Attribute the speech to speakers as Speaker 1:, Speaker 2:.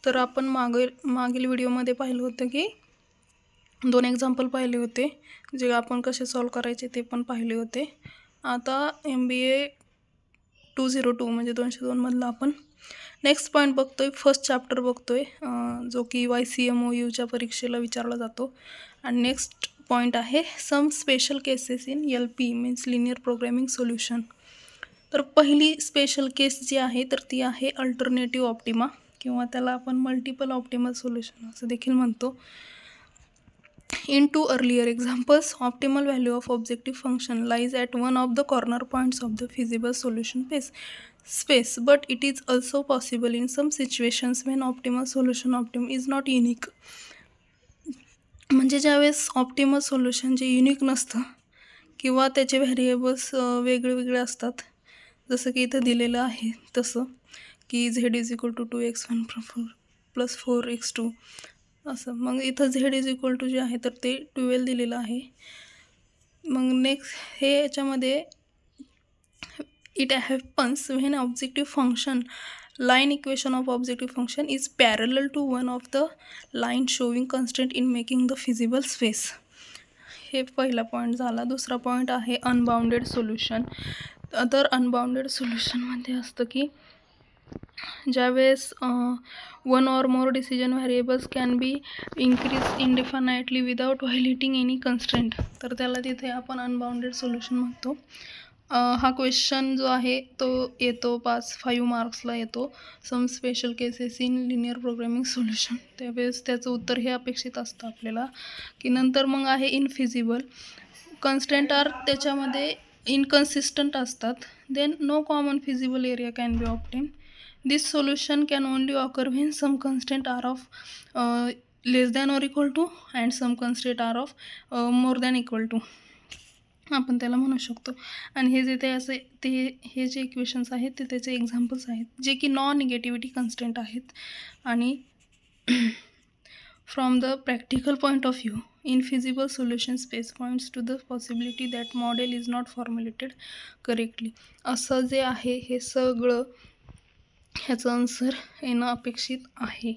Speaker 1: तर आपण मागील व्हिडिओमध्ये पाहिलं होतं की 2 एक्झाम्पल पाहिले होते, जे आपण कसे सॉल्व करायचे ते पण पाहिले होते. आता MBA 202 म्हणजे 202 मधला आपण नेक्स्ट पॉईंट बघतोय. फर्स्ट चॅप्टर बघतोय, जो की YCMOUच्या परीक्षेला विचारला जातो. आणि नेक्स्ट पॉईंट आहे some special cases in LP means linear programming solution. तर पहिली स्पेशल केस जी आहे तर ती आहे अल्टरनेटिव्ह ऑप्टिमा, किंवा त्याला आपण मल्टिपल ऑप्टिमल सोल्युशन असं देखील म्हणतो. In two earlier examples, optimal value of objective function lies at one of the corner points of the feasible solution space, but it is also possible in some situations when optimal solution is not unique. म्हणजे ज्यावेळेस optimal solution जे unique नसतं किंवा त्याचे variables वेगळे वेगळे असतात, जसं की इथं दिलेलं आहे तसं की Z = 2x1 + 4x2 असं. मग इथं Z जे आहे तर ते 12 दिलेलं आहे. मग नेक्स्ट हे याच्यामध्ये it happens when objective function line equation of objective function is parallel to one of the line showing constraint in making the feasible space. हे पहिला पॉईंट झाला. दुसरा पॉईंट आहे अनबाउंडेड सोल्युशन. तर अनबाउंडेड सोल्युशनमध्ये असतं की ज्यावेळेस one or more decision variables can be increase indefinitely without violating any constraint, तर त्याला तिथे आपण अनबाउंडेड सोल्युशन म्हणतो. हा क्वेश्चन जो आहे तो येतो 5 मार्क्सला येतो. Some special cases in linear programming solution. त्यावेळेस त्याचं उत्तर हे अपेक्षित असतं आपल्याला. की नंतर मग आहे इनफिजिबल. कन्स्ट्रेंट आर त्याच्यामध्ये इनकन्सिस्टंट असतात. Then no common feasible area can be obtain. This solution can only occur when some constraints are of less than or equal to and some constraints are of more than equal to, आपण त्याला म्हणू शकतो. आणि हे जे ते असे ते हे जे इक्वेशन्स आहेत ते त्याचे एक्झाम्पल्स आहेत, जे की नॉन निगेटिव्हिटी कन्स्ट्रेंट आहेत. आणि from the practical point of view, infeasible solution space points to the possibility that model is not formulated correctly. असं जे आहे हे सगळं ह्याचं आन्सर येणं अपेक्षित आहे.